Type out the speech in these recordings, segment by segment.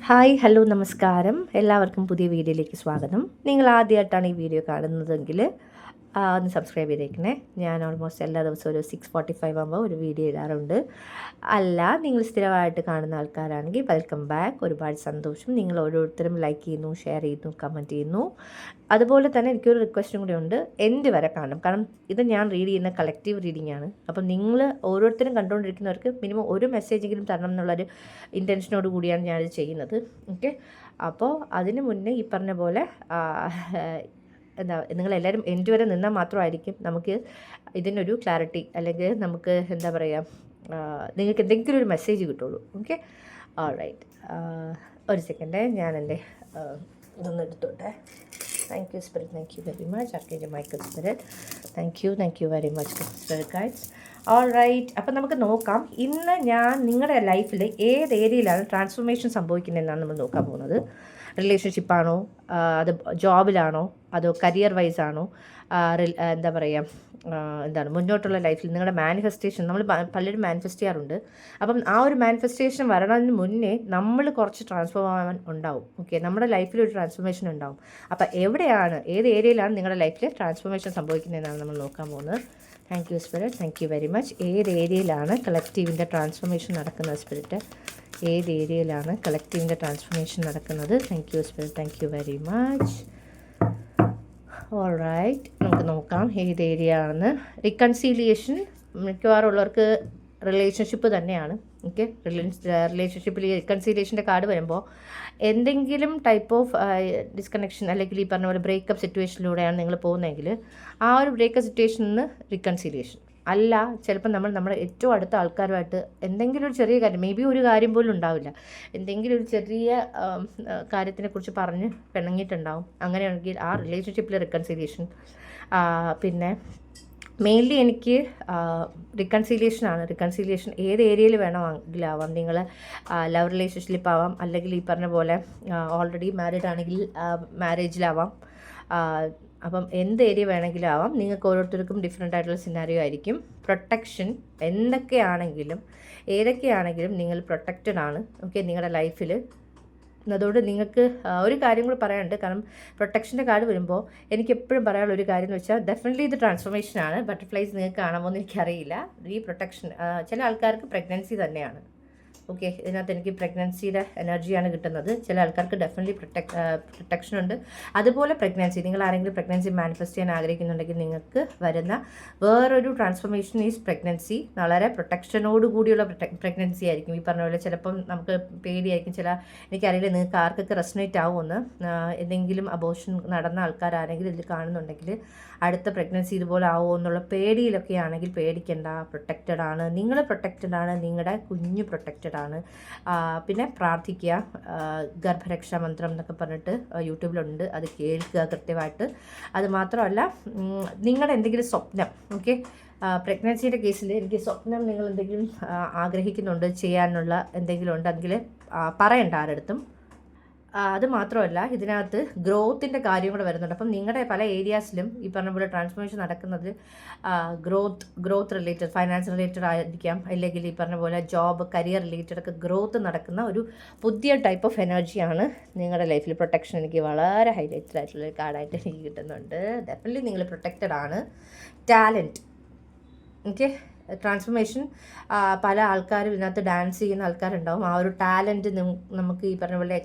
Hi hello നമസ്കാരം എല്ലാവർക്കും പുതിയ വീഡിയോയിലേക്ക് സ്വാഗതം. നിങ്ങൾ ആദ്യമായിട്ടാണ് ഈ വീഡിയോ കാണുന്നതെങ്കിൽ ഒന്ന് സബ്സ്ക്രൈബ് ചെയ്തേക്കണേ. ഞാൻ ഓൾമോസ്റ്റ് എല്ലാ ദിവസവും ഒരു 6:45 ആകുമ്പോൾ ഒരു വീഡിയോ ഇടാറുണ്ട്. അല്ല, നിങ്ങൾ സ്ഥിരമായിട്ട് കാണുന്ന ആൾക്കാരാണെങ്കിൽ വെൽക്കം ബാക്ക്. ഒരുപാട് സന്തോഷം. നിങ്ങൾ ഓരോരുത്തരും ലൈക്ക് ചെയ്യുന്നു, ഷെയർ ചെയ്യുന്നു, കമൻറ്റ് ചെയ്യുന്നു. അതുപോലെ തന്നെ എനിക്കൊരു റിക്വസ്റ്റും കൂടി ഉണ്ട്, എൻഡ് വരെ കാണണം. കാരണം ഇത് ഞാൻ റീഡ് ചെയ്യുന്ന കളക്റ്റീവ് റീഡിംഗ് ആണ്. അപ്പം നിങ്ങൾ ഓരോരുത്തരും കണ്ടുകൊണ്ടിരിക്കുന്നവർക്ക് മിനിമം ഒരു മെസ്സേജെങ്കിലും തരണം എന്നുള്ളൊരു ഇൻറ്റൻഷനോട് കൂടിയാണ് ഞാനിത് ചെയ്യുന്നത്. ഓക്കെ, അപ്പോൾ അതിന് മുന്നേ ഈ പറഞ്ഞ പോലെ നിങ്ങളെല്ലാവരും എൻഡ് വരെ നിന്നാൽ മാത്രമായിരിക്കും നമുക്ക് ഇതിനൊരു ക്ലാരിറ്റി, അല്ലെങ്കിൽ നമുക്ക് എന്താ പറയുക, നിങ്ങൾക്ക് എന്തെങ്കിലും ഒരു മെസ്സേജ് കിട്ടുള്ളൂ. Okay, alright. ഒരു സെക്കൻഡ്, ഞാൻ എൻ്റെ ഇതൊന്ന് എടുത്തോട്ടെ. Thank you spirit, thank you very much. Archangel Michael spirit, thank you very much spirit guides. Alright, അപ്പം നമുക്ക് നോക്കാം. ഇന്ന് ഞാൻ നിങ്ങളുടെ ലൈഫിൽ ഏത് ഏരിയയിലാണ് ട്രാൻസ്ഫോർമേഷൻ സംഭവിക്കുന്നതെന്നാണ് നമ്മൾ നോക്കാൻ പോകുന്നത്. റിലേഷൻഷിപ്പാണോ, അത് ജോബിലാണോ, അതോ കരിയർ വൈസ് ആണോ, എന്താ പറയുക, എന്താണ് മുന്നോട്ടുള്ള ലൈഫിൽ നിങ്ങളുടെ മാനിഫെസ്റ്റേഷൻ. നമ്മൾ പലരും മാനിഫെസ്റ്റ് ചെയ്യാറുണ്ട്. അപ്പം ആ ഒരു മാനിഫെസ്റ്റേഷൻ വരണതിന് മുന്നേ നമ്മൾ കുറച്ച് ട്രാൻസ്ഫോം ആവാൻ ഉണ്ടാവും. ഓക്കെ, നമ്മുടെ ലൈഫിൽ ഒരു ട്രാൻസ്ഫോർമേഷൻ ഉണ്ടാവും. അപ്പം എവിടെയാണ്, ഏത് ഏരിയയിലാണ് നിങ്ങളുടെ ലൈഫിൽ ട്രാൻസ്ഫോർമേഷൻ സംഭവിക്കുന്നതെന്നാണ് നമ്മൾ നോക്കാൻ പോകുന്നത്. Thank you spirit, thank you very much. ഏത് ഏരിയയിലാണ് കളക്റ്റീവിൻ്റെ ട്രാൻസ്ഫോർമേഷൻ നടക്കുന്നത് സ്പിരിറ്റ്? ഏത് ഏരിയയിലാണ് കളക്റ്റീവിൻ്റെ ട്രാൻസ്ഫോർമേഷൻ നടക്കുന്നത്? Thank you spirit, thank you very much. Alright, നമുക്ക് നോക്കാം ഏത് ഏരിയ ആണെന്ന്. റിക്കൺസീലിയേഷൻ മിക്കവാറും ഉള്ളവർക്ക് റിലേഷൻഷിപ്പ് തന്നെയാണ്. ഓക്കെ, റിലേഷൻഷിപ്പിൽ റിക്കൺസീലിയേഷൻ്റെ കാർഡ് വരുമ്പോൾ എന്തെങ്കിലും ടൈപ്പ് ഓഫ് ഡിസ്കണക്ഷൻ അല്ലെങ്കിൽ ഈ പറഞ്ഞ പോലെ ബ്രേക്കപ്പ് സിറ്റുവേഷനിലൂടെയാണ് നിങ്ങൾ പോകുന്നതെങ്കിൽ ആ ഒരു ബ്രേക്കപ്പ് സിറ്റുവേഷനിൽ നിന്ന് റിക്കൺസീലിയേഷൻ അല്ല, ചിലപ്പോൾ നമ്മുടെ ഏറ്റവും അടുത്ത ആൾക്കാരുമായിട്ട് എന്തെങ്കിലും ഒരു ചെറിയ കാര്യം, മേ ബി ഒരു കാര്യം പോലും ഉണ്ടാവില്ല, എന്തെങ്കിലും ഒരു ചെറിയ കാര്യത്തിനെക്കുറിച്ച് പറഞ്ഞ് പിണങ്ങിയിട്ടുണ്ടാവും. അങ്ങനെയാണെങ്കിൽ ആ റിലേഷൻഷിപ്പിലെ റിക്കൺസീലിയേഷൻ. പിന്നെ മെയിൻലി എനിക്ക് റിക്കൺസീലിയേഷനാണ്. റിക്കൺസീലിയേഷൻ ഏത് ഏരിയയിൽ വേണമെങ്കിലാവാം. നിങ്ങൾ ലവ് റിലേഷൻഷിപ്പാവാം, അല്ലെങ്കിൽ ഈ പറഞ്ഞ പോലെ ഓൾറെഡി മാരീഡ് ആണെങ്കിൽ മാരേജിലാവാം. അപ്പം എന്ത് ഏരിയ വേണമെങ്കിലും ആവാം. നിങ്ങൾക്ക് ഓരോരുത്തർക്കും ഡിഫറെൻ്റ് ആയിട്ടുള്ള സിനാരിയോ ആയിരിക്കും. പ്രൊട്ടക്ഷൻ എന്തൊക്കെയാണെങ്കിലും ഏതൊക്കെയാണെങ്കിലും നിങ്ങൾ പ്രൊട്ടക്റ്റഡ് ആണ്. ഓക്കെ, നിങ്ങളുടെ ലൈഫിൽ. അതുകൊണ്ട് നിങ്ങൾക്ക് ഒരു കാര്യം കൂടി പറയാനുണ്ട്. കാരണം പ്രൊട്ടക്ഷൻ്റെ കാർഡ് വരുമ്പോൾ എനിക്ക് എപ്പോഴും പറയാനുള്ള ഒരു കാര്യം എന്ന് വെച്ചാൽ ഡെഫിനറ്റ്ലി ഇത് ട്രാൻസ്ഫോർമേഷനാണ്. ബട്ടർഫ്ലൈസ് നിങ്ങൾക്ക് കാണാമോ എന്ന് എനിക്കറിയില്ല. ഈ പ്രൊട്ടക്ഷൻ ചില ആൾക്കാർക്ക് പ്രഗ്നൻസി തന്നെയാണ്. ഓക്കെ, ഇതിനകത്ത് എനിക്ക് പ്രഗ്നൻസിയുടെ എനർജിയാണ് കിട്ടുന്നത്. ചില ആൾക്കാർക്ക് ഡെഫിനറ്റ്ലി പ്രൊട്ടക്ഷൻ ഉണ്ട്. അതുപോലെ പ്രഗ്നൻസി, നിങ്ങൾ ആരെങ്കിലും പ്രഗ്നൻസി മാനിഫെസ്റ്റ് ചെയ്യാൻ ആഗ്രഹിക്കുന്നുണ്ടെങ്കിൽ നിങ്ങൾക്ക് വരുന്ന വേറൊരു ട്രാൻസ്ഫോർമേഷൻ ഈസ് പ്രഗ്നൻസി. വളരെ പ്രൊട്ടക്ഷനോട് കൂടിയുള്ള പ്രഗ്നൻസി ആയിരിക്കും. ഈ പറഞ്ഞ പോലെ ചിലപ്പം നമുക്ക് പേടിയായിരിക്കും. എനിക്കറിയില്ല നിങ്ങൾക്ക് ആർക്കൊക്കെ റെസനേറ്റ് ആവുമെന്ന്. എന്തെങ്കിലും അബോർഷൻ നടന്ന ആൾക്കാരാരെങ്കിലും ഇതിൽ കാണുന്നുണ്ടെങ്കിൽ അടുത്ത പ്രഗ്നൻസി ഇതുപോലെ ആവുമോ എന്നുള്ള പേടിയിലൊക്കെ ആണെങ്കിൽ പേടിക്കേണ്ട. പ്രൊട്ടക്റ്റഡ് ആണ്, നിങ്ങൾ പ്രൊട്ടക്റ്റഡ് ആണ്, നിങ്ങളുടെ കുഞ്ഞ് പ്രൊട്ടക്റ്റഡ് ആണ്. പിന്നെ പ്രാർത്ഥിക്കുക. ഗർഭരക്ഷാ മന്ത്രം എന്നൊക്കെ പറഞ്ഞിട്ട് യൂട്യൂബിലുണ്ട്, അത് കേൾക്കുക കൃത്യമായിട്ട്. അത് മാത്രമല്ല, നിങ്ങളുടെ എന്തെങ്കിലും സ്വപ്നം, ഓക്കെ, പ്രഗ്നൻസിയുടെ കേസിൽ എനിക്ക് സ്വപ്നം നിങ്ങൾ എന്തെങ്കിലും ആഗ്രഹിക്കുന്നുണ്ട് ചെയ്യാനുള്ള എന്തെങ്കിലും ഉണ്ടെങ്കിൽ പറയണ്ട ആരടുത്തും. അത് മാത്രമല്ല, ഇതിനകത്ത് ഗ്രോത്തിൻ്റെ കാര്യം കൂടെ വരുന്നുണ്ട്. അപ്പം നിങ്ങളുടെ പല ഏരിയാസിലും ഈ പറഞ്ഞ പോലെ ട്രാൻസ്ഫോർമേഷൻ നടക്കുന്നത് ഗ്രോത്ത് റിലേറ്റഡ്, ഫൈനാൻസ് റിലേറ്റഡ് ആയിരിക്കാം, അല്ലെങ്കിൽ ഈ പറഞ്ഞ പോലെ ജോബ്, കരിയർ റിലേറ്റഡ് ഒക്കെ ഗ്രോത്ത് നടക്കുന്ന ഒരു പുതിയ ടൈപ്പ് ഓഫ് എനർജിയാണ് നിങ്ങളുടെ ലൈഫിൽ. പ്രൊട്ടക്ഷൻ എനിക്ക് വളരെ ഹൈലൈറ്റഡ് ആയിട്ടുള്ളൊരു കാർഡായിട്ട് എനിക്ക് കിട്ടുന്നുണ്ട്. ഡെഫിനറ്റ്ലി നിങ്ങൾ പ്രൊട്ടക്റ്റഡ് ആണ്. ടാലൻറ്റ്, ഓക്കെ, ട്രാൻസ്ഫോർമേഷൻ പല ആൾക്കാരും ഇതിനകത്ത് ഡാൻസ് ചെയ്യുന്ന ആൾക്കാരുണ്ടാവും. ആ ഒരു ടാലൻറ്റ് നമുക്ക് ഈ പറഞ്ഞ പോലെ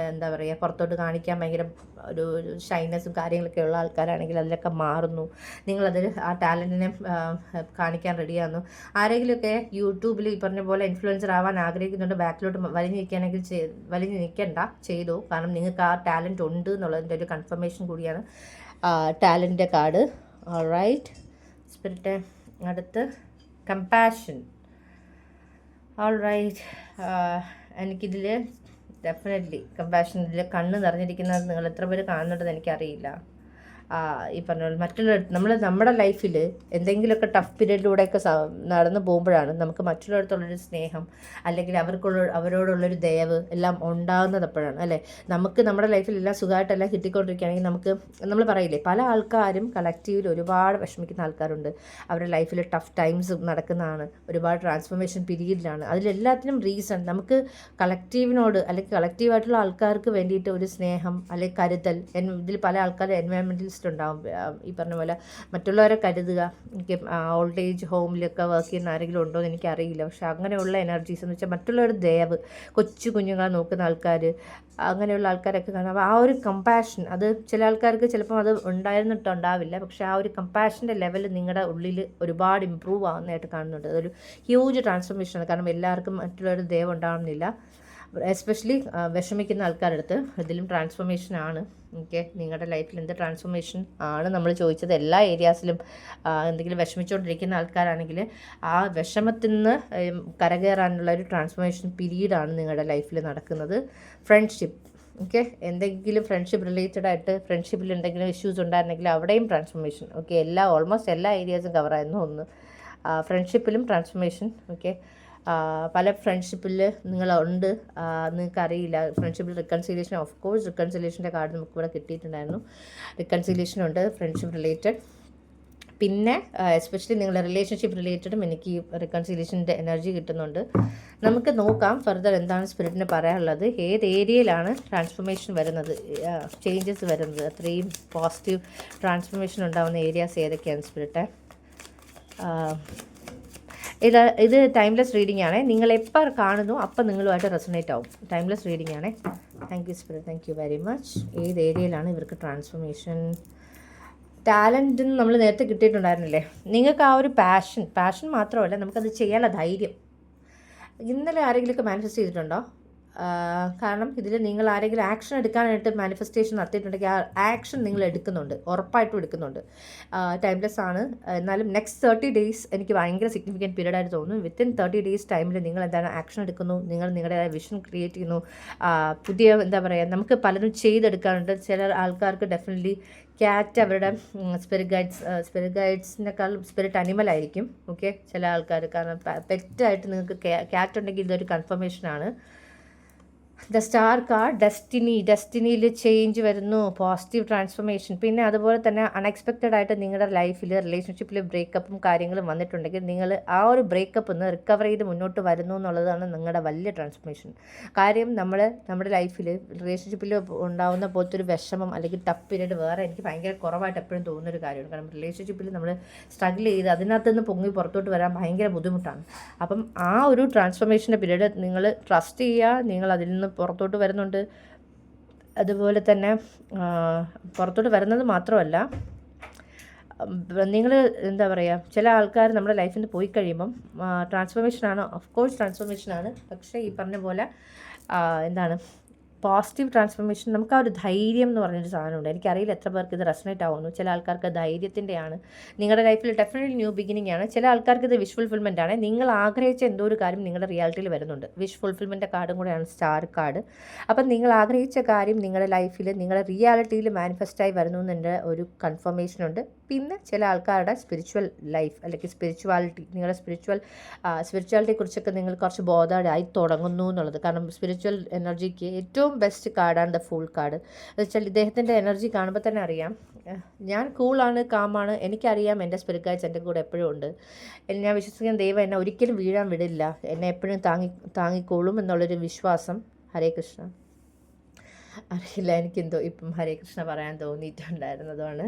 എന്താ പറയുക, പുറത്തോട്ട് കാണിക്കാൻ ഭയങ്കര ഒരു ഷൈനസും കാര്യങ്ങളൊക്കെ ഉള്ള ആൾക്കാരാണെങ്കിൽ അതിലൊക്കെ മാറുന്നു. നിങ്ങളതിൽ ആ ടാലൻറ്റിനെ കാണിക്കാൻ റെഡിയാകുന്നു. ആരെങ്കിലുമൊക്കെ യൂട്യൂബിൽ ഈ പറഞ്ഞ പോലെ ഇൻഫ്ലുവൻസർ ആവാൻ ആഗ്രഹിക്കുന്നുണ്ട്, ബാക്കിലോട്ട് വലിഞ്ഞു നിൽക്കേണ്ട, ചെയ്തു. കാരണം നിങ്ങൾക്ക് ആ ടാലൻറ്റ് ഉണ്ട് എന്നുള്ളതിൻ്റെ ഒരു കൺഫർമേഷൻ കൂടിയാണ് ടാലൻറ്റിൻ്റെ കാർഡ്. Alright spirit. അടുത്ത് കമ്പാഷൻ. ഓൾറൈറ്റ്, എനിക്കിതിൽ ഡെഫിനറ്റ്ലി കമ്പാഷൻ, ഇതിൽ കണ്ണ് നിറഞ്ഞിരിക്കുന്നത് നിങ്ങൾ എത്ര പേര് കാണുന്നുണ്ടെന്ന് എനിക്കറിയില്ല. ഈ പറഞ്ഞ പോലെ നമ്മുടെ ലൈഫിൽ എന്തെങ്കിലുമൊക്കെ ടഫ് പീരീഡിലൂടെയൊക്കെ നടന്നു പോകുമ്പോഴാണ് നമുക്ക് മറ്റുള്ളവരടുത്തുള്ളൊരു സ്നേഹം അല്ലെങ്കിൽ അവരോടുള്ളൊരു ദയവ് എല്ലാം ഉണ്ടാകുന്നത് അപ്പോഴാണ് അല്ലേ. നമുക്ക് നമ്മുടെ ലൈഫിൽ എല്ലാം സുഖമായിട്ടെല്ലാം കിട്ടിക്കൊണ്ടിരിക്കുകയാണെങ്കിൽ നമ്മൾ പറയില്ലേ, പല ആൾക്കാരും കളക്റ്റീവിൽ ഒരുപാട് വിഷമിക്കുന്ന ആൾക്കാരുണ്ട്. അവരുടെ ലൈഫിൽ ടഫ് ടൈംസ് നടക്കുന്നതാണ്, ഒരുപാട് ട്രാൻസ്ഫോർമേഷൻ പീരീഡിലാണ്. അതിലെല്ലാത്തിനും റീസൺ നമുക്ക് കളക്റ്റീവിനോട് അല്ലെങ്കിൽ കളക്റ്റീവായിട്ടുള്ള ആൾക്കാർക്ക് വേണ്ടിയിട്ട് ഒരു സ്നേഹം അല്ലെങ്കിൽ കരുതൽ. ഇതിൽ പല ആൾക്കാരും എൻവയോൺമെൻറ്റലിസ്റ്റ് ഉണ്ടാവും. ഈ പറഞ്ഞ പോലെ മറ്റുള്ളവരെ കരുതുക. എനിക്ക് ഓൾഡ് ഏജ് ഹോമിലൊക്കെ വർക്ക് ചെയ്യുന്ന ആരെങ്കിലും ഉണ്ടോ എന്ന് എനിക്കറിയില്ല. പക്ഷെ അങ്ങനെയുള്ള എനർജീസ് എന്ന് വെച്ചാൽ മറ്റുള്ളവരുടെ ദയവ്, കൊച്ചു കുഞ്ഞുങ്ങളെ നോക്കുന്ന ആൾക്കാർ, അങ്ങനെയുള്ള ആൾക്കാരൊക്കെ കാണാം. അപ്പോൾ ആ ഒരു കമ്പാഷൻ, അത് ചില ആൾക്കാർക്ക് ചിലപ്പം അത് ഉണ്ടായിരുന്നിട്ടുണ്ടാവില്ല. പക്ഷേ ആ ഒരു കമ്പാഷൻ്റെ ലെവൽ നിങ്ങളുടെ ഉള്ളിൽ ഒരുപാട് ഇമ്പ്രൂവ് ആവുന്നതായിട്ട് കാണുന്നുണ്ട്. അതൊരു ഹ്യൂജ് ട്രാൻസ്ഫോർമേഷനാണ്. കാരണം എല്ലാവർക്കും മറ്റുള്ളവരുടെ ദയവ് ഉണ്ടാവുന്നില്ല. എസ്പെഷ്യലി വിഷമിക്കുന്ന ആൾക്കാരുടെ അടുത്ത് ഇതിലും ട്രാൻസ്ഫോർമേഷനാണ്. ഓക്കെ, നിങ്ങളുടെ ലൈഫിൽ എന്ത് ട്രാൻസ്ഫോർമേഷൻ ആണ് നമ്മൾ ചോദിച്ചത്. എല്ലാ ഏരിയാസിലും എന്തെങ്കിലും വിഷമിച്ചുകൊണ്ടിരിക്കുന്ന ആൾക്കാരാണെങ്കിൽ ആ വിഷമത്തിൽ നിന്ന് കരകയറാനുള്ള ഒരു ട്രാൻസ്ഫോർമേഷൻ പീരീഡാണ് നിങ്ങളുടെ ലൈഫിൽ നടക്കുന്നത്. ഫ്രണ്ട്ഷിപ്പ്, ഓക്കെ, എന്തെങ്കിലും ഫ്രണ്ട്ഷിപ്പ് റിലേറ്റഡ് ആയിട്ട് ഫ്രണ്ട്ഷിപ്പിൽ എന്തെങ്കിലും ഇഷ്യൂസ് ഉണ്ടായിരുന്നെങ്കിൽ അവിടെയും ട്രാൻസ്ഫോർമേഷൻ. ഓക്കെ, ഓൾമോസ്റ്റ് എല്ലാ ഏരിയാസും കവറായിരുന്നു. ഫ്രണ്ട്ഷിപ്പിലും ട്രാൻസ്ഫോർമേഷൻ. ഓക്കെ, പല ഫ്രണ്ട്ഷിപ്പിൽ നിങ്ങളുണ്ട്, നിങ്ങൾക്കറിയില്ല. ഫ്രണ്ട്ഷിപ്പിൽ റിക്കൺസിലിയേഷൻ, ഓഫ് കോഴ്സ് റിക്കൺസിലിയേഷൻ്റെ കാർഡ് നമുക്ക് ഇവിടെ കിട്ടിയിട്ടുണ്ടായിരുന്നു. റിക്കൺസിലിയേഷനുണ്ട് ഫ്രണ്ട്ഷിപ്പ് റിലേറ്റഡ്. പിന്നെ എസ്പെഷ്യലി നിങ്ങളുടെ റിലേഷൻഷിപ്പ് റിലേറ്റഡും എനിക്ക് റിക്കൺസിലിയേഷൻ്റെ എനർജി കിട്ടുന്നുണ്ട്. നമുക്ക് നോക്കാം ഫർദർ എന്താണ് സ്പിരിറ്റിന് പറയാനുള്ളത്, ഏത് ഏരിയയിലാണ് ട്രാൻസ്ഫോർമേഷൻ വരുന്നത്, ചേഞ്ചസ് വരുന്നത്, അത്രയും പോസിറ്റീവ് ട്രാൻസ്ഫോർമേഷൻ ഉണ്ടാകുന്ന ഏരിയാസ് ഏതൊക്കെയാണ് സ്പിരിറ്റ്. ഇത് ടൈംലെസ് റീഡിംഗ് ആണ്. നിങ്ങൾ എപ്പോൾ കാണുന്നു അപ്പം നിങ്ങളുമായിട്ട് റെസൊണേറ്റ് ആവും. ടൈംലെസ് റീഡിംഗ് ആണ്. Thank you spirit, thank you very much. ഏത് ഏരിയയിലാണ് ഇവർക്ക് ട്രാൻസ്ഫോർമേഷൻ? ടാലൻറ്റ് നമ്മൾ നേരത്തെ കിട്ടിയിട്ടുണ്ടായിരുന്നില്ലേ. നിങ്ങൾക്ക് ആ ഒരു പാഷൻ മാത്രമല്ല, നമുക്കത് ചെയ്യാനുള്ള ധൈര്യം. ഇന്നലെ ആരെങ്കിലുമൊക്കെ മാനിഫെസ്റ്റ് ചെയ്തിട്ടുണ്ടോ? കാരണം ഇതിൽ നിങ്ങൾ ആരെങ്കിലും ആക്ഷൻ എടുക്കാനായിട്ട് മാനിഫെസ്റ്റേഷൻ നടത്തിയിട്ടുണ്ടെങ്കിൽ ആ ആക്ഷൻ നിങ്ങൾ എടുക്കുന്നുണ്ട്, ഉറപ്പായിട്ടും എടുക്കുന്നുണ്ട്. ടൈംലെസ് ആണ്. എന്നാലും നെക്സ്റ്റ് 30 days എനിക്ക് ഭയങ്കര സിഗ്നിഫിക്കൻറ്റ് പീരീഡായിട്ട് തോന്നുന്നു. വിത്തിൻ 30 days ടൈമിൽ നിങ്ങൾ എന്താണ് ആക്ഷൻ എടുക്കുന്നു, നിങ്ങൾ നിങ്ങളുടെ വിഷൻ ക്രിയേറ്റ് ചെയ്യുന്നു. പുതിയ എന്താ പറയുക, നമുക്ക് പലതും ചെയ്തെടുക്കാനുണ്ട്. ചില ആൾക്കാർക്ക് ഡെഫിനറ്റ്ലി ക്യാറ്റ് അവരുടെ സ്പിരിറ്റ് ഗൈഡ്സിനേക്കാൾ സ്പിരിറ്റ് അനിമലായിരിക്കും. ഓക്കെ, ചില ആൾക്കാർ, കാരണം പെറ്റായിട്ട് നിങ്ങൾക്ക് ക്യാറ്റ് ഉണ്ടെങ്കിൽ ഇതൊരു കൺഫർമേഷനാണ്. ദ സ്റ്റാർ കാർഡ്, ഡെസ്റ്റിനിയിൽ ചേഞ്ച് വരുന്നു, പോസിറ്റീവ് ട്രാൻസ്ഫോർമേഷൻ. പിന്നെ അതുപോലെ തന്നെ അൺഎക്സ്പെക്റ്റഡ് ആയിട്ട് നിങ്ങളുടെ ലൈഫിൽ റിലേഷൻഷിപ്പിൽ ബ്രേക്കപ്പും കാര്യങ്ങളും വന്നിട്ടുണ്ടെങ്കിൽ നിങ്ങൾ ആ ഒരു ബ്രേക്കപ്പ് നിന്ന് റിക്കവർ ചെയ്ത് മുന്നോട്ട് വരുന്നു എന്നുള്ളതാണ് നിങ്ങളുടെ വലിയ ട്രാൻസ്ഫോർമേഷൻ. കാര്യം നമ്മുടെ ലൈഫിൽ റിലേഷൻഷിപ്പിൽ ഉണ്ടാകുന്ന പോലത്തെ ഒരു വിഷമം അല്ലെങ്കിൽ ടഫ് പീരീഡ് വേറെ എനിക്ക് ഭയങ്കര കുറവായിട്ട് എപ്പോഴും തോന്നുന്നൊരു കാര്യമാണ്. കാരണം റിലേഷൻഷിപ്പിൽ നമ്മൾ സ്ട്രഗിൾ ചെയ്ത് അതിനകത്ത് നിന്ന് പൊങ്ങി പുറത്തോട്ട് വരാൻ ഭയങ്കര ബുദ്ധിമുട്ടാണ്. അപ്പം ആ ഒരു ട്രാൻസ്ഫോർമേഷൻ്റെ പീരീഡ് നിങ്ങൾ ട്രസ്റ്റ് ചെയ്യുക, നിങ്ങൾ അതിൽ നിന്ന് പുറത്തോട്ട് വരുന്നുണ്ട്. അതുപോലെ തന്നെ പുറത്തോട്ട് വരുന്നത് മാത്രമല്ല, നിങ്ങൾ എന്താ പറയുക, ചില ആൾക്കാർ നമ്മുടെ ലൈഫിൽ നിന്ന് പോയി കഴിയുമ്പം ട്രാൻസ്ഫോർമേഷനാണ്, ഓഫ് കോഴ്സ് ട്രാൻസ്ഫോർമേഷനാണ്. പക്ഷേ ഈ പറഞ്ഞ പോലെ എന്താണ് പോസിറ്റീവ് ട്രാൻസ്ഫോർമേഷൻ, നമുക്ക് ആ ഒരു ധൈര്യം എന്ന് പറഞ്ഞൊരു സാധനമുണ്ട്. എനിക്കറിയില്ല എത്ര പേർക്ക് ഇത് റെസണേറ്റ് ആവുന്നു. ചില ആൾക്കാർക്ക് ധൈര്യത്തിൻ്റെയാണ്. നിങ്ങളുടെ ലൈഫിൽ ഡെഫിനറ്റ്ലി ന്യൂ ബിഗിനിങ് ആണ്. ചില ആൾക്കാർക്ക് ഇത് വിഷ് ഫുൾഫിൽമെൻ്റ് ആണ്. നിങ്ങൾ ആഗ്രഹിച്ച എന്തോ ഒരു കാര്യം നിങ്ങളുടെ റിയാലിറ്റിയിൽ വരുന്നുണ്ട്. വിഷ് ഫുൾഫിൽമെൻ്റ് കാർഡും കൂടെയാണ് സ്റ്റാർ കാർഡ്. അപ്പം നിങ്ങൾ ആഗ്രഹിച്ച കാര്യം നിങ്ങളുടെ ലൈഫിൽ നിങ്ങളുടെ റിയാലിറ്റിയിൽ മാനിഫെസ്റ്റായി വരുന്നു എന്നതിൻ്റെ ഒരു കൺഫർമേഷൻ ഉണ്ട്. പിന്നെ ചില ആൾക്കാരുടെ സ്പിരിച്വൽ ലൈഫ് അല്ലെങ്കിൽ സ്പിരിച്വാലിറ്റി, നിങ്ങളുടെ സ്പിരിച്വാലിറ്റിയെക്കുറിച്ചൊക്കെ നിങ്ങൾ കുറച്ച് ബോധേഡായി തുടങ്ങുന്നു എന്നുള്ളത്. കാരണം സ്പിരിച്വൽ എനർജിക്ക് ഏറ്റവും ബെസ്റ്റ് കാർഡാണ് ദ ഫൂൾ കാർഡ്. എന്ന് വെച്ചാൽ ഇദ്ദേഹത്തിൻ്റെ എനർജി കാണുമ്പോൾ തന്നെ അറിയാം, ഞാൻ കൂളാണ്, കാമാണ്, എനിക്കറിയാം എൻ്റെ സ്പിരിറ്റ് ഗൈഡ്സ് എൻ്റെ കൂടെ എപ്പോഴും ഉണ്ട്. ഞാൻ വിശ്വസിക്കുന്ന ദൈവം എന്നെ ഒരിക്കലും വീഴാൻ വിടില്ല, എന്നെ എപ്പോഴും താങ്ങിക്കോളും എന്നുള്ളൊരു വിശ്വാസം. ഹരേ കൃഷ്ണ. അറിയില്ല, എനിക്കെന്തോ ഇപ്പം ഹരേ കൃഷ്ണ പറയാൻ തോന്നിയിട്ടുണ്ടായിരുന്നതാണ്.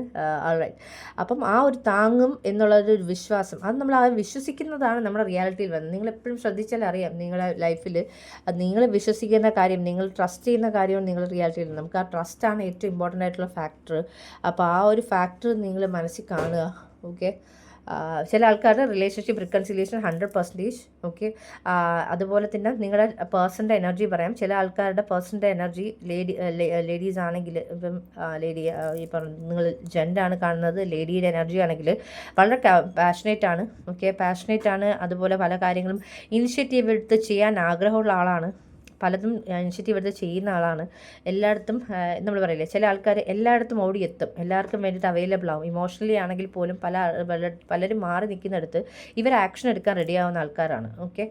ഓൾറൈറ്റ്. അപ്പം ആ ഒരു താങ്ങും എന്നുള്ളൊരു വിശ്വാസം, അത് നമ്മൾ ആ വിശ്വസിക്കുന്നതാണ് നമ്മുടെ റിയാലിറ്റിയിൽ വരുന്നത്. നിങ്ങളെപ്പോഴും ശ്രദ്ധിച്ചാൽ അറിയാം, നിങ്ങളുടെ ലൈഫിൽ നിങ്ങൾ വിശ്വസിക്കുന്ന കാര്യം, നിങ്ങൾ ട്രസ്റ്റ് ചെയ്യുന്ന കാര്യവും നിങ്ങളുടെ റിയാലിറ്റിയിൽ. നമുക്ക് ആ ട്രസ്റ്റാണ് ഏറ്റവും ഇമ്പോർട്ടൻ്റ് ആയിട്ടുള്ള ഫാക്ടർ. അപ്പോൾ ആ ഒരു ഫാക്ടർ നിങ്ങൾ മനസ്സിൽ കാണുക. ഓക്കെ, ചില ആൾക്കാരുടെ റിലേഷൻഷിപ്പ് റിക്കൺസിലിയേഷൻ 100%. ഓക്കെ, അതുപോലെ തന്നെ നിങ്ങളുടെ പേഴ്സൻ്റെ എനർജി പറയാം. ചില ആൾക്കാരുടെ പേഴ്സൻ്റെ എനർജി ലേഡീസ് ആണെങ്കിൽ, ഇപ്പം ഇപ്പം നിങ്ങൾ ജെൻഡാണ് കാണുന്നത്, ലേഡിയുടെ എനർജി ആണെങ്കിൽ വളരെ പാഷനേറ്റ് ആണ്. ഓക്കെ, പാഷനേറ്റ് ആണ്. അതുപോലെ പല കാര്യങ്ങളും ഇനിഷ്യേറ്റീവ് എടുത്ത് ചെയ്യാൻ ആഗ്രഹമുള്ള ആളാണ്. പലതും ഇനിഷ്യേറ്റീവ് എടുത്ത് ചെയ്യുന്ന ആളാണ്. എല്ലായിടത്തും നമ്മൾ പറയില്ലേ, ചില ആൾക്കാർ എല്ലായിടത്തും ഓടിയെത്തും, എല്ലാവർക്കും വേണ്ടിയിട്ട് അവൈലബിൾ ആവും. ഇമോഷണലി ആണെങ്കിൽ പോലും പലരും മാറി നിൽക്കുന്നിടത്ത് ഇവർ ആക്ഷൻ എടുക്കാൻ റെഡിയാവുന്ന ആൾക്കാരാണ്. ഓക്കെ,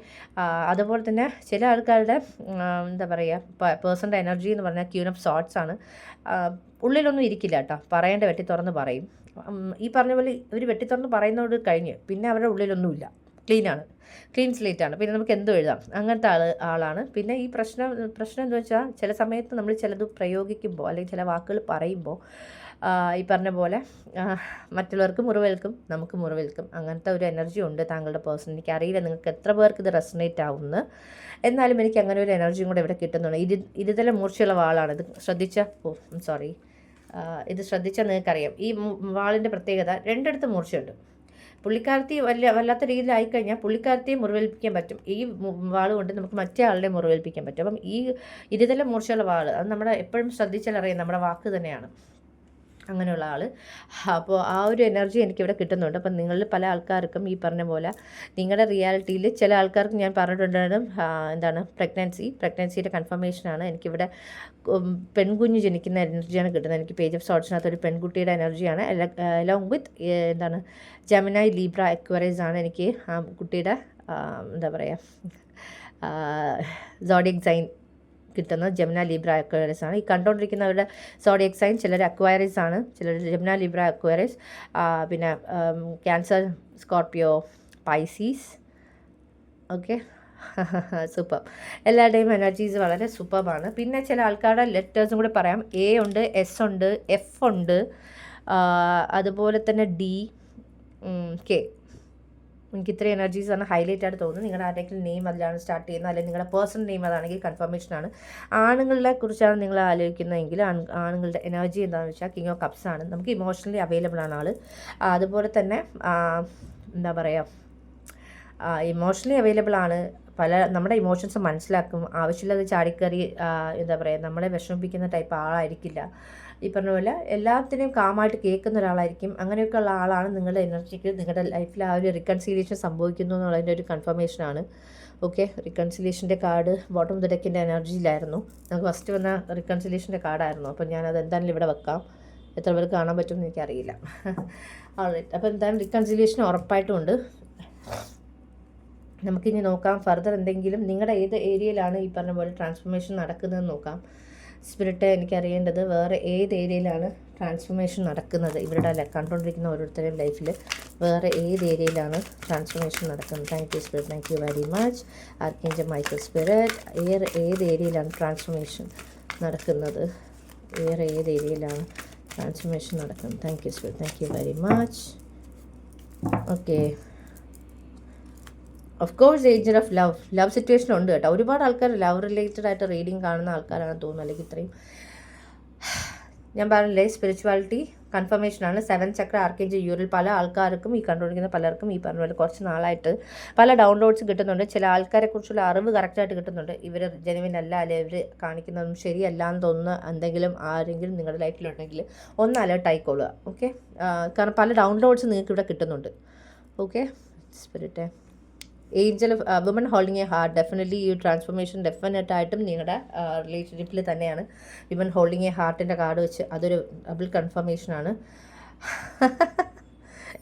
അതുപോലെ തന്നെ ചില ആൾക്കാരുടെ എന്താ പറയുക, പേഴ്സണിൻ്റെ എനർജി എന്ന് പറഞ്ഞാൽ ക്യൂൻ ഓഫ് സോർട്സ് ആണ്. ഉള്ളിലൊന്നും ഇരിക്കില്ല കേട്ടോ, പറയേണ്ട വെട്ടി തുറന്ന് പറയും. ഈ പറഞ്ഞ പോലെ ഇവർ വെട്ടി തുറന്ന് പറയുന്നതോട് കഴിഞ്ഞ് പിന്നെ അവരുടെ ഉള്ളിലൊന്നുമില്ല, ക്ലീൻ സ്ലേറ്റ് ആണ്. പിന്നെ നമുക്ക് എന്തും എഴുതാം, അങ്ങനത്തെ ആളാണ്. പിന്നെ ഈ പ്രശ്നം എന്താ വെച്ചാൽ, ചില സമയത്ത് നമ്മൾ ചിലത് പ്രയോഗിക്കുമ്പോൾ അല്ലെങ്കിൽ ചില വാക്കുകൾ പറയുമ്പോൾ ഈ പറഞ്ഞ പോലെ മറ്റുള്ളവർക്ക് മുറിവേൽക്കും, നമുക്ക് മുറിവേൽക്കും. അങ്ങനത്തെ ഒരു എനർജി ഉണ്ട് താങ്കളുടെ പേഴ്സൺ. എനിക്കറിയില്ല നിങ്ങൾക്ക് എത്ര പേർക്ക് ഇത് റെസണേറ്റ് ആവുമെന്ന്, എന്നാലും എനിക്ക് അങ്ങനെ ഒരു എനർജിയും കൂടെ ഇവിടെ കിട്ടുന്നുണ്ട്. ഇരുതല മൂർച്ചയുള്ള വാളാണ് ഇത്. ഇത് ശ്രദ്ധിച്ചാൽ നിങ്ങൾക്കറിയാം. ഈ വാളിൻ്റെ പ്രത്യേകത, രണ്ടിടത്ത് മൂർച്ചയുണ്ട്. പുള്ളിക്കാരത്തി വല്ലാത്ത രീതിയിലായിക്കഴിഞ്ഞാൽ പുള്ളിക്കാരത്തെയും മുറിവേൽപ്പിക്കാൻ പറ്റും. ഈ വാൾ കൊണ്ട് നമുക്ക് മറ്റേ ആളുടെ മുറിവേൽപ്പിക്കാൻ പറ്റും. അപ്പം ഈ ഇരുതല മൂർച്ചയുള്ള വാൾ, അത് നമ്മുടെ എപ്പോഴും ശ്രദ്ധിച്ചാൽ അറിയാം, നമ്മുടെ വാക്ക് തന്നെയാണ്. അങ്ങനെയുള്ള ആൾ. അപ്പോൾ ആ ഒരു എനർജി എനിക്കിവിടെ കിട്ടുന്നുണ്ട്. അപ്പം നിങ്ങളിൽ പല ആൾക്കാർക്കും ഈ പറഞ്ഞ പോലെ നിങ്ങളുടെ റിയാലിറ്റിയിൽ ചില ആൾക്കാർക്ക് ഞാൻ പറഞ്ഞിട്ടുണ്ടായിരുന്നു, എന്താണ് പ്രഗ്നൻസിയുടെ കൺഫർമേഷനാണ് എനിക്കിവിടെ. പെൺകുഞ്ഞ് ജനിക്കുന്ന എനർജിയാണ് കിട്ടുന്നത് എനിക്ക്. പേജ് ഓഫ് സോർട്സിനകത്ത് ഒരു പെൺകുട്ടിയുടെ എനർജിയാണ്. അലോങ് വിത്ത് ജെമിനായി ലീബ്ര അക്വേറിയസ് ആണ് എനിക്ക് ആ കുട്ടിയുടെ എന്താ പറയുക സോഡിയക് സൈൻ കിട്ടുന്നത്. ജെമിന ലീബ്ര അക്വയറീസ് ആണ്. ഈ കണ്ടുകൊണ്ടിരിക്കുന്നവരുടെ സോഡിയക് സൈൻ ചിലർ അക്വയറീസ് ആണ്, ചിലർ ജെമിന ലീബ്ര അക്വയറീസ്, പിന്നെ cancer, Scorpio, Pisces. Okay, super. എല്ലാവരുടെയും എനർജീസ് വളരെ സൂപ്പറാണ്. പിന്നെ ചില ആൾക്കാരുടെ ലെറ്റേഴ്സും കൂടെ പറയാം. എ ഉണ്ട്, എസ് ഉണ്ട്, എഫ് ഉണ്ട്, അതുപോലെ തന്നെ ഡി, കെ. എനിക്ക് ഇത്രയും എനർജീസാണ് ഹൈലൈറ്റ് ആയിട്ട് തോന്നുന്നത്. നിങ്ങളുടെ ആരെങ്കിലും നെയിം അതിലാണ് സ്റ്റാർട്ട് ചെയ്യുന്നത്, അല്ലെങ്കിൽ നിങ്ങളുടെ പേഴ്സണൽ നെയിം അതാണെങ്കിൽ കൺഫർമേഷനാണ്. ആണുങ്ങളെ കുറിച്ചാണ് നിങ്ങൾ ആലോചിക്കുന്നതെങ്കിൽ ആണുങ്ങളുടെ എനർജി എന്താണെന്ന് വെച്ചാൽ കിങ് ഓഫ് കപ്സ് ആണ്. നമുക്ക് ഇമോഷണലി അവൈലബിൾ ആണ് ആൾ. അതുപോലെ തന്നെ എന്താ പറയുക, ഇമോഷണലി അവൈലബിൾ ആണ്. നമ്മുടെ ഇമോഷൻസ് മനസ്സിലാക്കും. ആവശ്യമില്ലാതെ ചാടിക്കറി എന്താ പറയുക, നമ്മളെ വിഷമിപ്പിക്കുന്ന ടൈപ്പ് ആളായിരിക്കില്ല. ഈ പറഞ്ഞ പോലെ എല്ലാത്തിനെയും കാമായിട്ട് കേൾക്കുന്ന ഒരാളായിരിക്കും. അങ്ങനെയൊക്കെ ഉള്ള ആളാണ് നിങ്ങളുടെ എനർജിക്ക്. നിങ്ങളുടെ ലൈഫിൽ ആ ഒരു റിക്കൺസീലിയേഷൻ സംഭവിക്കുന്നു എന്നുള്ളതിൻ്റെ ഒരു കൺഫർമേഷനാണ്. ഓക്കെ, റിക്കൺസിലേഷൻ്റെ കാർഡ് ബോട്ടം ഓഫ് ദ ഡെക്കിൻ്റെ എനർജിയിലായിരുന്നു. നമുക്ക് ഫസ്റ്റ് വന്ന റിക്കൺസിലേഷൻ്റെ കാർഡായിരുന്നു. അപ്പം ഞാനത് എന്തായാലും ഇവിടെ വെക്കാം. എത്ര പേർക്ക് കാണാൻ പറ്റുമെന്ന് എനിക്കറിയില്ല. ഓൾറൈറ്റ്, അപ്പോൾ എന്തായാലും റിക്കൺസിലേഷൻ ഉറപ്പായിട്ടും ഉണ്ട്. നമുക്കിനി നോക്കാം ഫർദർ എന്തെങ്കിലും നിങ്ങളുടെ ഏത് ഏരിയയിലാണ് ഈ പറഞ്ഞ പോലെ ട്രാൻസ്ഫോർമേഷൻ നടക്കുന്നതെന്ന് നോക്കാം. സ്പിരിറ്റ് എനിക്കറിയേണ്ടത് വേറെ ഏത് ഏരിയയിലാണ് ട്രാൻസ്ഫോർമേഷൻ നടക്കുന്നത്, ഇവരുടെ കണ്ടുകൊണ്ടിരിക്കുന്ന ഓരോരുത്തരുടെയും ലൈഫിൽ വേറെ ഏത് ഏരിയയിലാണ് ട്രാൻസ്ഫോർമേഷൻ നടക്കുന്നത്. Thank you spirit, thank you very much. Archangel Michael spirit, ഏത് ഏരിയയിലാണ് ട്രാൻസ്ഫോർമേഷൻ നടക്കുന്നത്, വേറെ ഏത് ഏരിയയിലാണ് ട്രാൻസ്ഫോർമേഷൻ നടക്കുന്നത്. Thank you spirit, thank you very much. Okay, of course Angel of love situation ഉണ്ട് കേട്ടോ. ഒരുപാട് ആൾക്കാർ ലവ് റിലേറ്റഡ് ആയിട്ട് റീഡിങ് കാണുന്ന ആൾക്കാരാണ് തോന്നുന്നത്, അല്ലെങ്കിൽ ഇത്രയും ഞാൻ പറഞ്ഞില്ലേ സ്പിരിച്വാലിറ്റി കൺഫർമേഷനാണ്. 7 ചക്ര ആർക്കേഞ്ചൽ യൂറിൽ പല ആൾക്കാർക്കും ഈ കണ്ടുപിടിക്കുന്ന പലർക്കും ഈ പറഞ്ഞ പോലെ കുറച്ച് നാളായിട്ട് പല ഡൗൺലോഡ്സ് കിട്ടുന്നുണ്ട്. ചില ആൾക്കാരെ കുറിച്ചുള്ള അറിവ് കറക്റ്റായിട്ട് കിട്ടുന്നുണ്ട്. ഇവർ ജെനുവിൻ അല്ല, അല്ലെങ്കിൽ ഇവർ കാണിക്കുന്നതും ശരിയല്ല എന്ന് തോന്നുന്ന എന്തെങ്കിലും ആരെങ്കിലും നിങ്ങളുടെ ലൈഫിലുണ്ടെങ്കിൽ ഒന്ന് അലേർട്ട് ആയിക്കോളുക. ഓക്കെ, കാരണം പല ഡൗൺലോഡ്സ് നിങ്ങൾക്ക് ഇവിടെ കിട്ടുന്നുണ്ട്. Okay spirit, Angel of woman holding A heart, definitely ഈ ട്രാൻസ്ഫോർമേഷൻ ഡെഫിനറ്റായിട്ടും നിങ്ങളുടെ റിലേഷൻഷിപ്പിൽ തന്നെയാണ്. വിമൻ ഹോൾഡിങ് എ ഹാർട്ടിൻ്റെ കാർഡ് വെച്ച് അതൊരു ഡബിൾ കൺഫർമേഷനാണ്.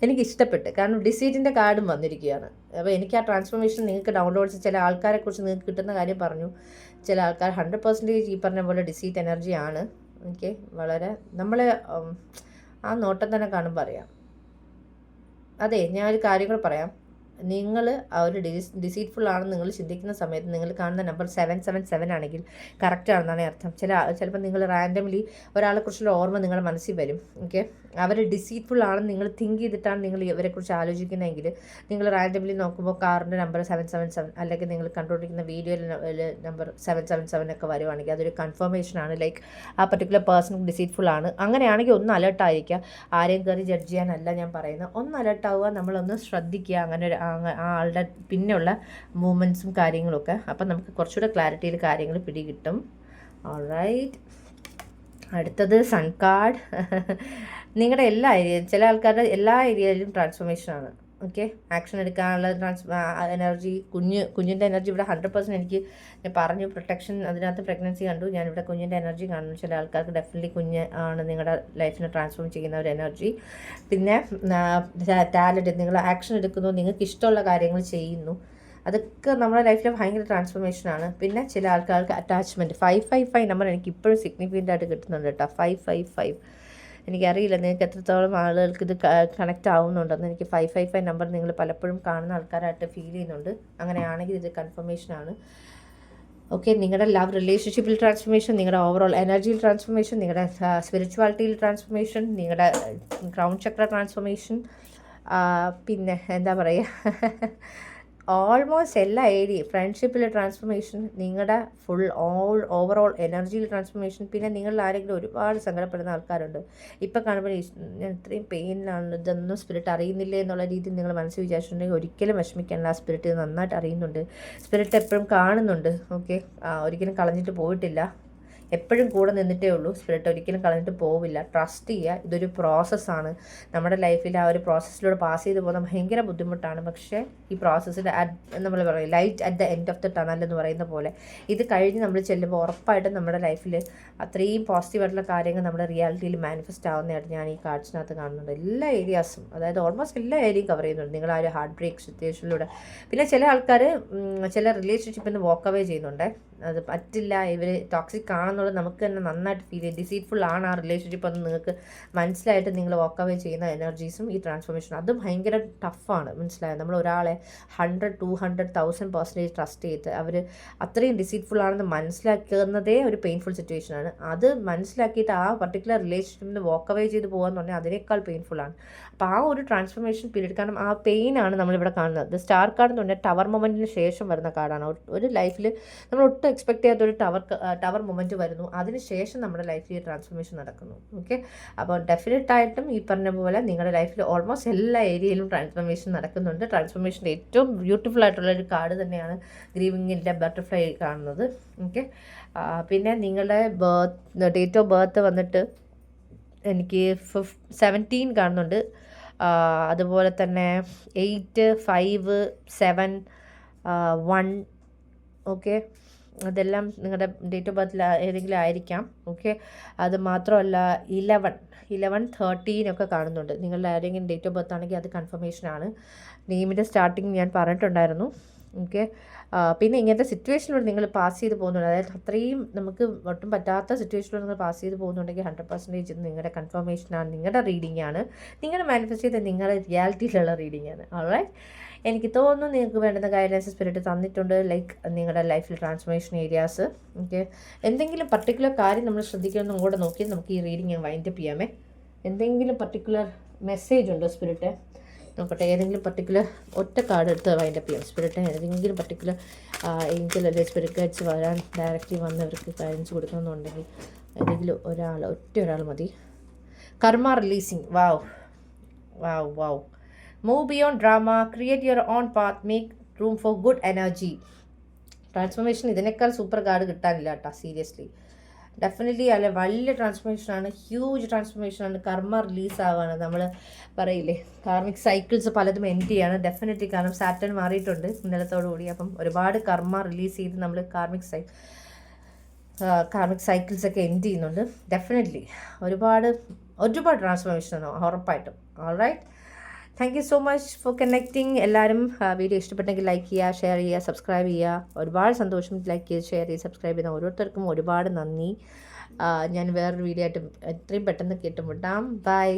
എനിക്കിഷ്ടപ്പെട്ട്, കാരണം ഡിസീറ്റിൻ്റെ കാർഡും വന്നിരിക്കുകയാണ്. അപ്പോൾ എനിക്ക് ആ ട്രാൻസ്ഫോർമേഷൻ നിങ്ങൾക്ക് ഡൗൺലോഡ്സ് ചില ആൾക്കാരെക്കുറിച്ച് നിങ്ങൾക്ക് കിട്ടുന്ന കാര്യം പറഞ്ഞു. ചില ആൾക്കാർ 100% ഈ പറഞ്ഞ പോലെ ഡിസീറ്റ് എനർജിയാണ്. ഓക്കെ, വളരെ നമ്മളെ ആ നോട്ടം തന്നെ കാണുമ്പോൾ അറിയാം. അതെ, ഞാനൊരു കാര്യം കൂടെ പറയാം. നിങ്ങൾ ആ ഒരു ഡിസീറ്റ്ഫുൾ ആണെന്ന് നിങ്ങൾ ചിന്തിക്കുന്ന സമയത്ത് നിങ്ങൾ കാണുന്ന നമ്പർ 777 ആണെങ്കിൽ കറക്റ്റ് ആണെന്നാണ് അർത്ഥം. ചിലപ്പോൾ നിങ്ങൾ റാൻഡംലി ഒരാളെക്കുറിച്ചുള്ള ഓർമ്മ നിങ്ങളുടെ മനസ്സിൽ വരും. ഓക്കെ, അവർ ഡിസീറ്റ്ഫുൾ ആണെന്ന് നിങ്ങൾ തിങ്ക് ചെയ്തിട്ടാണ് നിങ്ങൾ ഇവരെക്കുറിച്ച് ആലോചിക്കുന്നതെങ്കിൽ നിങ്ങൾ റാൻഡംലി നോക്കുമ്പോൾ കാറിൻ്റെ നമ്പർ 777 അല്ലെങ്കിൽ നിങ്ങൾ കണ്ടുകൊണ്ടിരിക്കുന്ന വീഡിയോയിൽ നമ്പർ 777 ഒക്കെ വരുവാണെങ്കിൽ അതൊരു കൺഫർമേഷനാണ്. ലൈക്ക് ആ പർട്ടിക്കുലർ പേഴ്സൺ ഡിസീറ്റ്ഫുൾ ആണ്. അങ്ങനെയാണെങ്കിൽ ഒന്ന് അലേർട്ടായിരിക്കുക. ആരെയും കയറി ജഡ്ജ് ചെയ്യാനല്ല ഞാൻ പറയുന്നത്. ഒന്ന് അലേർട്ടാവുക, നമ്മളൊന്ന് ശ്രദ്ധിക്കുക അങ്ങനെ ഒരു ആ ആളുടെ പിന്നെയുള്ള മൂവ്മെൻറ്റ്സും കാര്യങ്ങളൊക്കെ. അപ്പം നമുക്ക് കുറച്ചുകൂടെ ക്ലാരിറ്റിയിൽ കാര്യങ്ങൾ പിടികിട്ടും. ഓൾറൈറ്റ്, അടുത്തത് സൺ കാർഡ്. നിങ്ങളുടെ എല്ലാ ഏരിയയിലും ചില ആൾക്കാരുടെ എല്ലാ ഏരിയയിലും ട്രാൻസ്ഫോർമേഷനാണ്. ഓക്കെ. ആക്ഷൻ എടുക്കാനുള്ള എനർജി, കുഞ്ഞിൻ്റെ എനർജി ഇവിടെ 100% എനിക്ക് ഞാൻ പറഞ്ഞു. പ്രൊട്ടക്ഷൻ, അതിനകത്ത് പ്രഗ്നൻസി കണ്ടു. ഞാനിവിടെ കുഞ്ഞിൻ്റെ എനർജി കാണുന്നു. ചില ആൾക്കാർക്ക് ഡെഫിനറ്റ്ലി കുഞ്ഞ് ആണ് നിങ്ങളുടെ ലൈഫിനെ ട്രാൻസ്ഫോം ചെയ്യുന്ന ഒരു എനർജി. പിന്നെ ടാലൻറ്റ്, നിങ്ങൾ ആക്ഷൻ എടുക്കുന്നു, നിങ്ങൾക്ക് ഇഷ്ടമുള്ള കാര്യങ്ങൾ ചെയ്യുന്നു, അതൊക്കെ നമ്മുടെ ലൈഫിൽ ഭയങ്കര ട്രാൻസ്ഫോർമേഷനാണ്. പിന്നെ ചില ആൾക്കാർക്ക് അറ്റാച്ച്മെൻറ്റ്, 555 നമ്പർ എനിക്ക് ഇപ്പോഴും സിഗ്നിഫിക്കൻ്റ് ആയിട്ട് കിട്ടുന്നുണ്ട് കേട്ടോ. 555 എനിക്കറിയില്ല നിങ്ങൾക്ക് എത്രത്തോളം ആളുകൾക്ക് ഇത് കണക്റ്റ് ആവുന്നുണ്ടെന്ന്. എനിക്ക് 555 നമ്പർ നിങ്ങൾ പലപ്പോഴും കാണുന്ന ആൾക്കാരായിട്ട് ഫീൽ ചെയ്യുന്നുണ്ട്. അങ്ങനെയാണെങ്കിൽ ഇത് കൺഫർമേഷനാണ്. ഓക്കെ. നിങ്ങളുടെ ലവ് റിലേഷൻഷിപ്പിൽ ട്രാൻസ്ഫോർമേഷൻ, നിങ്ങളുടെ ഓവറോൾ എനർജിയിൽ ട്രാൻസ്ഫോർമേഷൻ, നിങ്ങളുടെ സ്പിരിച്വാലിറ്റിയിൽ ട്രാൻസ്ഫോർമേഷൻ, നിങ്ങളുടെ ക്രൗൺ ചക്ര ട്രാൻസ്ഫോർമേഷൻ, പിന്നെ എന്താ പറയുക, ഓൾമോസ്റ്റ് എല്ലാ ഏരിയയും, ഫ്രണ്ട്ഷിപ്പിലെ ട്രാൻസ്ഫോർമേഷൻ, നിങ്ങളുടെ ഓവറോൾ എനർജിയിൽ ട്രാൻസ്ഫോർമേഷൻ. പിന്നെ നിങ്ങളിൽ ആരെങ്കിലും ഒരുപാട് സങ്കടപ്പെടുന്ന ആൾക്കാരുണ്ട്. ഇപ്പം കാണുമ്പോൾ ഞാൻ ഇത്രയും പെയിനിലാണ്, ഇതൊന്നും സ്പിരിറ്റ് അറിയുന്നില്ലേ എന്നുള്ള രീതിയിൽ നിങ്ങൾ മനസ്സിൽ വിചാരിച്ചിട്ടുണ്ടെങ്കിൽ ഒരിക്കലും വിഷമിക്കാനുള്ള. ആ സ്പിരിറ്റ് നന്നായിട്ട് അറിയുന്നുണ്ട്, സ്പിരിറ്റ് എപ്പോഴും കാണുന്നുണ്ട്. ഓക്കെ. ഒരിക്കലും കളഞ്ഞിട്ട് പോയിട്ടില്ല, എപ്പോഴും കൂടെ നിന്നിട്ടേ ഉള്ളൂ. സ്പിരിറ്റ് ഒരിക്കലും കളഞ്ഞിട്ട് പോവില്ല. ട്രസ്റ്റ് ചെയ്യുക. ഇതൊരു പ്രോസസ്സാണ്. നമ്മുടെ ലൈഫിൽ ആ ഒരു പ്രോസസ്സിലൂടെ പാസ് ചെയ്ത് പോകുന്ന ഭയങ്കര ബുദ്ധിമുട്ടാണ്. പക്ഷേ ഈ പ്രോസസ്സിൽ നമ്മൾ പറയും light at the end of the tunnel എന്ന് പറയുന്ന പോലെ, ഇത് കഴിഞ്ഞ് നമ്മൾ ചെല്ലുമ്പോൾ ഉറപ്പായിട്ടും നമ്മുടെ ലൈഫിൽ അത്രയും പോസിറ്റീവായിട്ടുള്ള കാര്യങ്ങൾ നമ്മുടെ റിയാലിറ്റിയിൽ മാനിഫെസ്റ്റ് ആവുന്നതായിട്ട് ഞാൻ ഈ കാർഡ്സിനകത്ത് കാണുന്നുണ്ട്. എല്ലാ ഏരിയാസും, അതായത് ഓൾമോസ്റ്റ് എല്ലാ ഏരിയയും കവർ ചെയ്യുന്നുണ്ട്. നിങ്ങൾ ആ ഒരു ഹാർട്ട് ബ്രേക്ക് സിറ്റുവേഷനിലൂടെ. പിന്നെ ചില ആൾക്കാർ ചില റിലേഷൻഷിപ്പിൽ നിന്ന് വോക്ക് അവേ ചെയ്യുന്നുണ്ട്. അത് പറ്റില്ല, ഇവർ ടോക്സിക് ആണെന്നുള്ളത് നമുക്ക് തന്നെ നന്നായിട്ട് ഫീൽ ചെയ്യും. ഡിസീറ്റ്ഫുൾ ആണ് ആ റിലേഷൻഷിപ്പ് എന്ന് നിങ്ങൾക്ക് മനസ്സിലായിട്ട് നിങ്ങൾ വോക്ക് അവേ ചെയ്യുന്ന എനർജീസും ഈ ട്രാൻസ്ഫോർമേഷൻ, അത് ഭയങ്കര ടഫാണ്. മനസ്സിലായത്, നമ്മൾ ഒരാളെ 100, 200, 1000% ട്രസ്റ്റ് ചെയ്ത് അവർ അത്രയും ഡിസീറ്റ്ഫുൾ ആണെന്ന് മനസ്സിലാക്കുന്നതേ ഒരു പെയിൻഫുൾ സിറ്റുവേഷനാണ്. അത് മനസ്സിലാക്കിയിട്ട് ആ പർട്ടിക്കുലർ റിലേഷൻഷിപ്പിൽ നിന്ന് വോക്ക് അവേ ചെയ്ത് പോകാമെന്ന് പറഞ്ഞാൽ അതിനേക്കാൾ പെയിൻഫുള്ളാണ്. അപ്പോൾ ആ ഒരു ട്രാൻസ്ഫോർമേഷൻ പീരീഡ്, കാരണം ആ പെയിനാണ് നമ്മളിവിടെ കാണുന്നത്. സ്റ്റാർ കാർഡ് എന്ന് പറഞ്ഞാൽ ടവർ മൊമെൻറ്റിന് ശേഷം വരുന്ന കാർഡാണ്. ഒരു ലൈഫിൽ നമ്മൾ ഒട്ടും എക്സ്പെക്ട് ചെയ്യാത്തൊരു ടവർ മൊമെൻറ്റ് വരുന്നു, അതിനുശേഷം നമ്മുടെ ലൈഫിൽ ട്രാൻസ്ഫോർമേഷൻ നടക്കുന്നു. ഓക്കെ. അപ്പോൾ ഡെഫിനറ്റായിട്ടും ഈ പറഞ്ഞ പോലെ നിങ്ങളുടെ ലൈഫിൽ ഓൾമോസ്റ്റ് എല്ലാ ഏരിയയിലും ട്രാൻസ്ഫോർമേഷൻ നടക്കുന്നുണ്ട്. ട്രാൻസ്ഫോർമേഷൻ്റെ ഏറ്റവും ബ്യൂട്ടിഫുൾ ആയിട്ടുള്ള ഒരു കാർഡ് തന്നെയാണ് ഗ്രീവിങ്ങിൻ്റെ ബട്ടർഫ്ലൈ കാണുന്നത്. ഓക്കെ. പിന്നെ നിങ്ങളുടെ ഡേറ്റ് ഓഫ് ബർത്ത് വന്നിട്ട് എനിക്ക് 17 കാണുന്നുണ്ട്. അതുപോലെ തന്നെ 8, 5, 7, 1. ഓക്കെ. അതെല്ലാം നിങ്ങളുടെ ഡേറ്റ് ഓഫ് ബർത്തിൽ ഏതെങ്കിലും ആയിരിക്കാം. ഓക്കെ. അത് മാത്രമല്ല 11, 13 ഒക്കെ കാണുന്നുണ്ട്. നിങ്ങളുടെ ആരെങ്കിലും ഡേറ്റ് ഓഫ് ബർത്ത് ആണെങ്കിൽ അത് കൺഫർമേഷനാണ്. നെയിമിൻ്റെ സ്റ്റാർട്ടിങ് ഞാൻ പറഞ്ഞിട്ടുണ്ടായിരുന്നു. ഓക്കെ. പിന്നെ ഇങ്ങനത്തെ സിറ്റുവേഷനിലൂടെ നിങ്ങൾ പാസ് ചെയ്ത് പോകുന്നുണ്ട്, അതായത് അത്രയും നമുക്ക് ഒട്ടും പറ്റാത്ത സിറ്റുവേഷനിലൂടെ നിങ്ങൾ പാസ് ചെയ്ത് പോകുന്നുണ്ടെങ്കിൽ 100% ഇത് നിങ്ങളുടെ കൺഫർമേഷനാണ്, നിങ്ങളുടെ റീഡിംഗ് ആണ്, നിങ്ങളുടെ മാനിഫെസ്റ്റ് ചെയ്ത നിങ്ങളുടെ റിയാലിറ്റിയിലുള്ള റീഡിംഗ് ആണ്. ഓൾറൈറ്റ്. എനിക്ക് തോന്നുന്നു നിങ്ങൾക്ക് വേണ്ടുന്ന ഗൈഡൻസ് സ്പിരിറ്റ് തന്നിട്ടുണ്ട്, ലൈക്ക് നിങ്ങളുടെ ലൈഫിൽ ട്രാൻസ്ഫോർമേഷൻ ഏരിയാസ്. ഓക്കെ. എന്തെങ്കിലും പർട്ടിക്കുലർ കാര്യം നമ്മൾ ശ്രദ്ധിക്കണമെന്നും കൂടെ നോക്കി നമുക്ക് ഈ റീഡിംഗ് ഞാൻ വൈൻഡപ്പ് ചെയ്യാമേ. എന്തെങ്കിലും പർട്ടിക്കുലർ മെസ്സേജ് ഉണ്ടോ സ്പിരിറ്റ്? നോക്കട്ടെ. ഏതെങ്കിലും പർട്ടിക്കുലർ ഒറ്റ കാർഡ് എടുത്ത് വൈൻഡപ്പ് ചെയ്യാം. സ്പിരിറ്റ് ഏതെങ്കിലും പർട്ടിക്കുലർ ഏഞ്ചൽ അല്ലെങ്കിൽ സ്പിരിറ്റ് ഗൈഡ്സ് വരാൻ ഡയറക്റ്റ്ലി വന്നവർക്ക് ഗൈഡൻസ് കൊടുക്കണമെന്നുണ്ടെങ്കിൽ ഏതെങ്കിലും ഒരാൾ മതി. കർമ്മ releasing. Wow. Move beyond drama, create your own path, make room for good energy. Transformation ഇതിനേക്കാൾ സൂപ്പർ കാർഡ് കിട്ടാനില്ല കേട്ടോ, സീരിയസ്ലി. ഡെഫിനറ്റ്ലി അല്ലെ, വലിയ ട്രാൻസ്ഫോർമേഷനാണ്, ഹ്യൂജ് ട്രാൻസ്ഫോർമേഷനാണ്. കർമ്മ റിലീസ് ആവാണ്. നമ്മൾ പറയില്ലേ കാർമിക് സൈക്കിൾസ് പലതും എൻഡ് ചെയ്യാണ്. ഡെഫിനറ്റ്ലി, കാരണം സാറ്റർൻ മാറിയിട്ടുണ്ട് ഇന്നലത്തോടുകൂടി. അപ്പം ഒരുപാട് കർമ്മ റിലീസ് ചെയ്ത് നമ്മൾ കാർമിക് സൈക്കിൾസൊക്കെ എൻഡ് ചെയ്യുന്നുണ്ട്. ഡെഫിനറ്റ്ലി ഒരുപാട് ട്രാൻസ്ഫോർമേഷനാണ് ഉറപ്പായിട്ടും. Alright. Thank you so much for connecting. എല്ലാവരും വീഡിയോ ഇഷ്ടപ്പെട്ടെങ്കിൽ ലൈക്ക് ചെയ്യുക, ഷെയർ ചെയ്യുക, സബ്സ്ക്രൈബ് ചെയ്യുക. ഒരുപാട് സന്തോഷം. ലൈക്ക് ചെയ്ത് ഷെയർ ചെയ്ത് സബ്സ്ക്രൈബ് ചെയ്യുന്ന ഓരോരുത്തർക്കും ഒരുപാട് നന്ദി. ഞാൻ വേറൊരു വീഡിയോ ആയിട്ട് എത്രയും പെട്ടെന്ന് കേട്ടുമുട്ടാം. ബൈ.